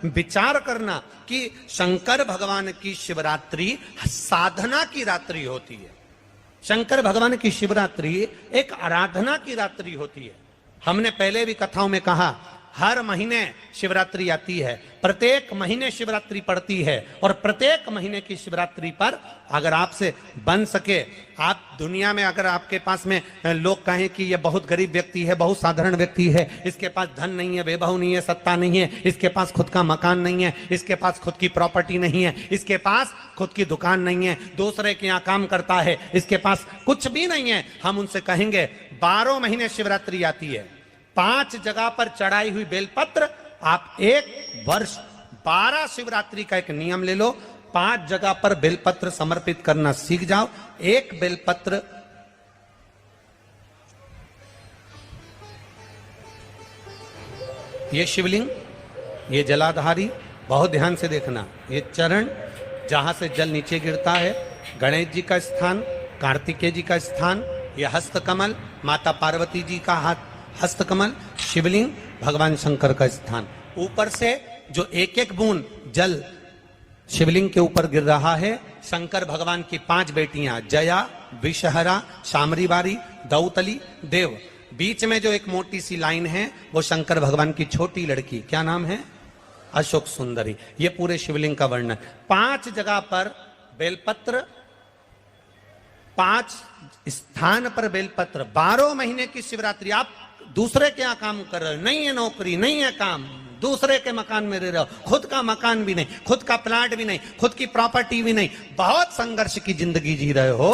विचार करना कि शंकर भगवान की शिवरात्रि साधना की रात्रि होती है। शंकर भगवान की शिवरात्रि एक आराधना की रात्रि होती है। हमने पहले भी कथाओं में कहा, हर महीने शिवरात्रि आती है, प्रत्येक महीने शिवरात्रि पड़ती है, और प्रत्येक महीने की शिवरात्रि पर अगर आपसे बन सके, आप दुनिया में अगर आपके पास में लोग कहें कि ये बहुत गरीब व्यक्ति है, बहुत साधारण व्यक्ति है, इसके पास धन नहीं है, वैभव नहीं है, सत्ता नहीं है, इसके पास खुद का मकान नहीं है, इसके पास खुद की प्रॉपर्टी नहीं है, इसके पास खुद की दुकान नहीं है, दूसरे के यहाँ काम करता है, इसके पास कुछ भी नहीं है, हम उनसे कहेंगे 12 महीने शिवरात्रि आती है, 5 जगह पर चढ़ाई हुई बेलपत्र, आप एक वर्ष 12 शिवरात्रि का एक नियम ले लो, 5 जगह पर बेलपत्र समर्पित करना सीख जाओ। एक बेलपत्र ये शिवलिंग, ये जलाधारी, बहुत ध्यान से देखना, ये चरण जहां से जल नीचे गिरता है, गणेश जी का स्थान, कार्तिकेय जी का स्थान, यह हस्तकमल माता पार्वती जी का हाथ हस्तकमल, शिवलिंग भगवान शंकर का स्थान। ऊपर से जो एक एक बूंद जल शिवलिंग के ऊपर गिर रहा है, शंकर भगवान की 5 बेटियां जया, विषहरा, शामरीवारी, दौतली, देव। बीच में जो एक मोटी सी लाइन है वो शंकर भगवान की छोटी लड़की, क्या नाम है? अशोक सुंदरी। ये पूरे शिवलिंग का वर्णन। 5 जगह पर बेलपत्र, 5 स्थान पर बेलपत्र, 12 महीने की शिवरात्रि। आप दूसरे के यहाँ काम कर रहे हो, नहीं है नौकरी, नहीं है काम, दूसरे के मकान में रह रहे हो, खुद का मकान भी नहीं, खुद का प्लाट भी नहीं, खुद की प्रॉपर्टी भी नहीं, बहुत संघर्ष की जिंदगी जी रहे हो,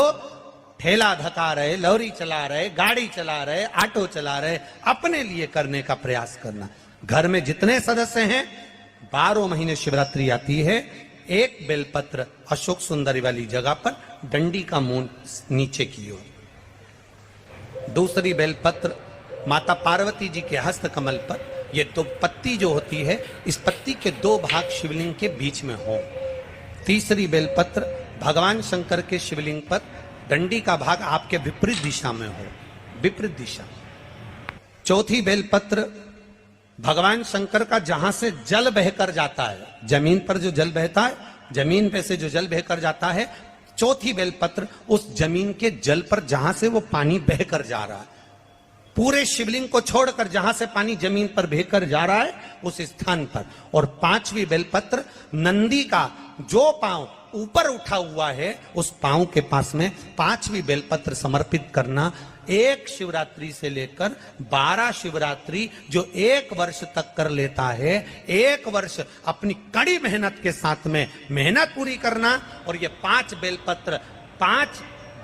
ठेला धका रहे, लॉरी चला रहे, गाड़ी चला रहे, ऑटो चला रहे, अपने लिए करने का प्रयास करना। घर में जितने सदस्य हैं, 12 महीने शिवरात्रि आती है, एक बेलपत्र अशोक सुंदरी वाली जगह पर, डंडी का मुंह नीचे की ओर। दूसरी बेलपत्र माता पार्वती जी के हस्त कमल पर, ये 2 पत्ती जो होती है, इस पत्ती के 2 भाग शिवलिंग के बीच में हो। तीसरी बेलपत्र भगवान शंकर के शिवलिंग पर, डंडी का भाग आपके विपरीत दिशा में हो, विपरीत दिशा। चौथी बेलपत्र भगवान शंकर का जहां से जल बहकर जाता है, जमीन पर जो जल बहता है, जमीन पे से जो जल बहकर जाता है, चौथी बेलपत्र उस जमीन के जल पर जहां से वो पानी बहकर जा रहा है, पूरे शिवलिंग को छोड़कर जहां से पानी जमीन पर बहकर जा रहा है उस स्थान पर। और 5वीं बेलपत्र नंदी का जो पांव ऊपर उठा हुआ है, उस पांव के पास में 5वीं बेलपत्र समर्पित करना। एक शिवरात्रि से लेकर 12 शिवरात्रि जो 1 वर्ष तक कर लेता है, 1 वर्ष अपनी कड़ी मेहनत के साथ में मेहनत पूरी करना। और ये 5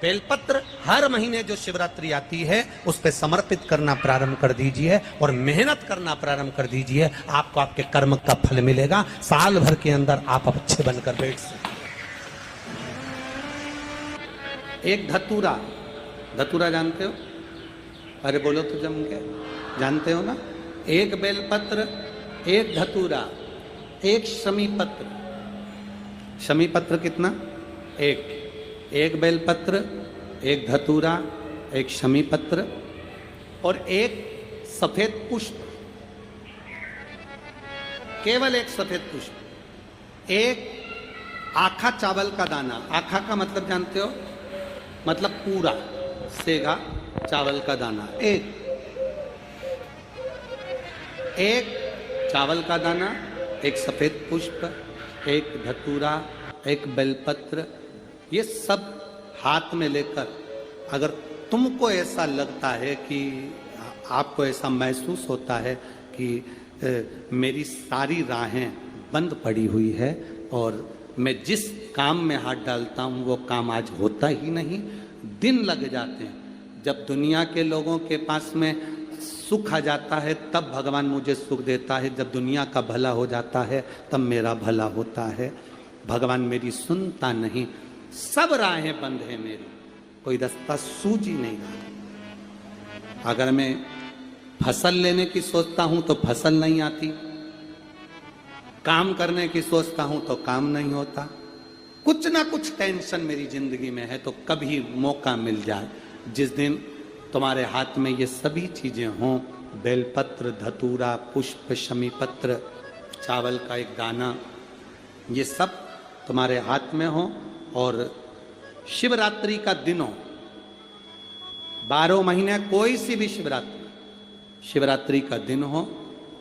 बेलपत्र हर महीने जो शिवरात्रि आती है उस पे समर्पित करना प्रारंभ कर दीजिए और मेहनत करना प्रारंभ कर दीजिए। आपको आपके कर्म का फल मिलेगा। साल भर के अंदर आप अच्छे बनकर बैठ सकते। एक धतूरा, धतूरा जानते हो? अरे बोलो तो जम के, जानते हो ना? एक बेलपत्र, एक धतूरा, एक शमीपत्र। शमीपत्र कितना? एक बेलपत्र, एक धतूरा, एक शमीपत्र और एक सफेद पुष्प, केवल एक सफेद पुष्प। एक आखा चावल का दाना, आखा का मतलब जानते हो? मतलब पूरा सेगा चावल का दाना। एक चावल का दाना, एक सफेद पुष्प, एक धतूरा, एक बेलपत्र, ये सब हाथ में लेकर अगर तुमको ऐसा लगता है कि आपको ऐसा महसूस होता है कि मेरी सारी राहें बंद पड़ी हुई है और मैं जिस काम में हाथ डालता हूँ वो काम आज होता ही नहीं, दिन लग जाते हैं। जब दुनिया के लोगों के पास में सुख आ जाता है तब भगवान मुझे सुख देता है, जब दुनिया का भला हो जाता है तब मेरा भला होता है। भगवान मेरी सुनता नहीं, सब राहें बंद है मेरी, कोई रास्ता सूझ ही नहीं रहा। अगर मैं फसल लेने की सोचता हूं तो फसल नहीं आती, काम करने की सोचता हूं तो काम नहीं होता, कुछ ना कुछ टेंशन मेरी जिंदगी में है। तो कभी मौका मिल जाए जिस दिन तुम्हारे हाथ में ये सभी चीजें हों, बेलपत्र, धतूरा, पुष्प, शमीपत्र, चावल का एक दाना, ये सब तुम्हारे हाथ में हो और शिवरात्रि का दिन हो, 12 महीने कोई सी भी शिवरात्रि का दिन हो,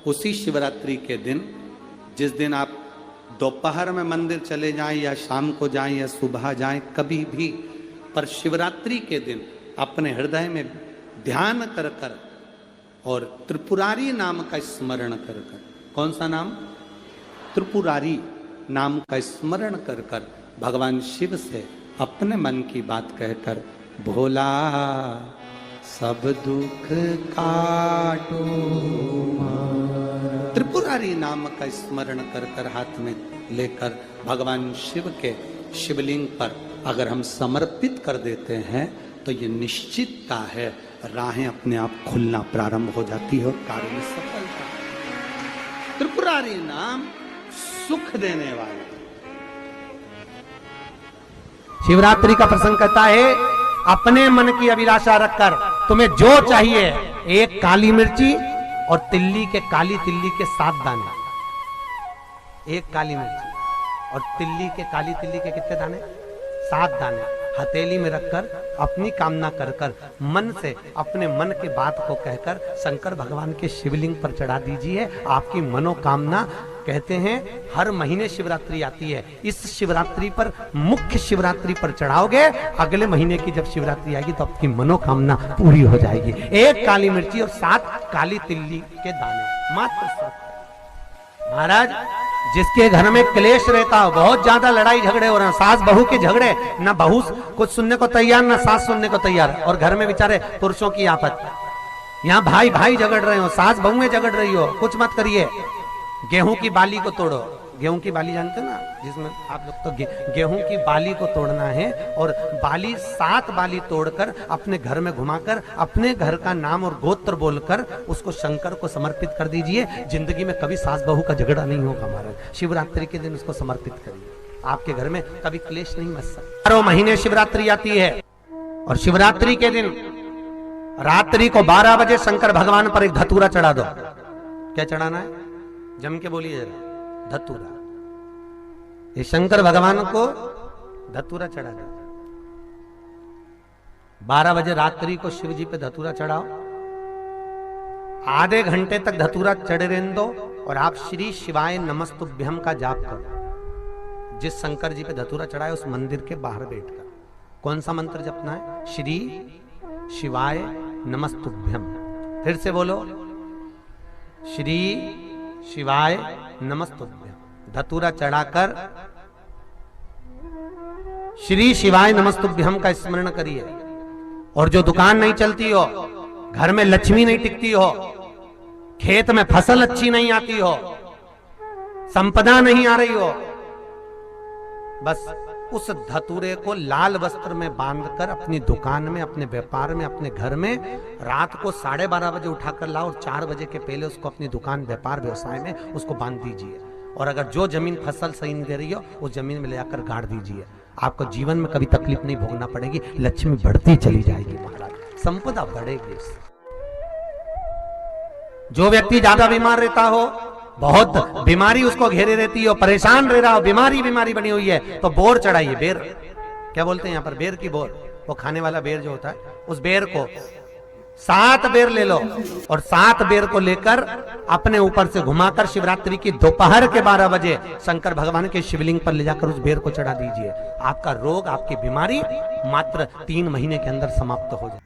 उसी शिवरात्रि के दिन, जिस दिन आप दोपहर में मंदिर चले जाएं या शाम को जाएं या सुबह जाएं, कभी भी, पर शिवरात्रि के दिन अपने हृदय में ध्यान कर कर और त्रिपुरारी नाम का स्मरण कर कर, कौन सा नाम? त्रिपुरारी नाम का स्मरण कर कर भगवान शिव से अपने मन की बात कहकर, भोला सब दुख काटो, त्रिपुरारी नाम का स्मरण कर कर हाथ में लेकर भगवान शिव के शिवलिंग पर अगर हम समर्पित कर देते हैं तो ये निश्चितता है, राहें अपने आप खुलना प्रारंभ हो जाती है और कार्य में सफलता। त्रिपुरारी नाम सुख देने वाला। शिवरात्रि का प्रसंग कहता है, अपने मन की अभिलाषा रखकर तुम्हें जो चाहिए, एक काली मिर्ची और तिल्ली के, काली तिल्ली के 7 दाने, एक काली मिर्ची और तिल्ली के, काली तिल्ली के कितने दाने? 7 दाने हथेली में रखकर अपनी कामना कर कर मन से अपने मन की बात को कहकर शंकर भगवान के शिवलिंग पर चढ़ा दीजिए। आपकी मनोकामना, कहते हैं हर महीने शिवरात्रि आती है, इस शिवरात्रि पर, मुख्य शिवरात्रि पर चढ़ाओगे, अगले महीने की जब शिवरात्रि आएगी तो आपकी मनोकामना पूरी हो जाएगी। एक काली मिर्ची और 7 काली तिल्ली के दाने, मात्र 7। महाराज, जिसके घर में क्लेश रहता हो, बहुत ज्यादा लड़ाई झगड़े हो रहे हैं, सास बहू के झगड़े, ना बहू कुछ सुनने को तैयार ना सास सुनने को तैयार, और घर में बेचारे पुरुषों की आफत, यहाँ भाई भाई झगड़ रहे हो, सास बहू में झगड़ रही हो, कुछ मत करिए। गेहूं की बाली को तोड़ो, गेहूं की बाली जानते हो ना, जिसमें आप लोग तो गेहूं की बाली को तोड़ना है, और बाली 7 बाली तोड़कर अपने घर में घुमाकर अपने घर का नाम और गोत्र बोलकर उसको शंकर को समर्पित कर दीजिए। जिंदगी में कभी सास बहू का झगड़ा नहीं होगा। हमारा शिवरात्रि के दिन उसको समर्पित करिए, आपके घर में कभी क्लेश नहीं मच सकता। 12 महीने शिवरात्रि आती है, और शिवरात्रि के दिन रात्रि को 12 बजे शंकर भगवान पर एक धतूरा चढ़ा दो। क्या चढ़ाना है? जम के बोलिए जरा, धतूरा। ये शंकर भगवान को धतूरा चढ़ा दो। 12 बजे रात्रि को शिव जी पे धतूरा चढ़ाओ, आधे घंटे तक धतूरा चढ़े रहने दो, और आप श्री शिवाय नमस्तुभ्यम का जाप करो। जिस शंकर जी पे धतूरा चढ़ाए उस मंदिर के बाहर बैठकर कौन सा मंत्र जपना है? श्री शिवाय नमस्तुभ्यम। फिर से बोलो, श्री शिवाय नमस्तुभ्यम। धतूरा चढ़ाकर श्री शिवाय नमस्तुभ्यम का स्मरण करिए। और जो दुकान नहीं चलती हो, घर में लक्ष्मी नहीं टिकती हो, खेत में फसल अच्छी नहीं आती हो, संपदा नहीं आ रही हो, बस उस धतूरे को लाल वस्त्र में बांधकर अपनी दुकान में, अपने व्यापार में, अपने घर में रात को 12:30 बजे उठाकर लाओ, और 4 बजे के पहले उसको अपनी दुकान, व्यापार, व्यवसाय में उसको बांध दीजिए। और अगर जो जमीन फसल सही नहीं दे रही हो, उस जमीन में ले आकर गाड़ दीजिए। आपको जीवन में कभी तकलीफ नहीं भोगना पड़ेगी, लक्ष्मी बढ़ती चली जाएगी महाराज, संपदा बढ़ेगी। जो व्यक्ति ज्यादा बीमार रहता हो, बहुत बीमारी उसको घेरे रहती हो, परेशान रह रहा हो, बीमारी बनी हुई है, तो बोर चढ़ाइए। बेर, क्या बोलते हैं यहाँ पर? बेर की बोर, वो खाने वाला बेर जो होता है, उस बेर को 7 बेर ले लो, और 7 बेर को लेकर अपने ऊपर से घुमाकर शिवरात्रि की दोपहर के 12 बजे शंकर भगवान के शिवलिंग पर ले जाकर उस बेर को चढ़ा दीजिए। आपका रोग, आपकी बीमारी मात्र 3 महीने के अंदर समाप्त हो जाए।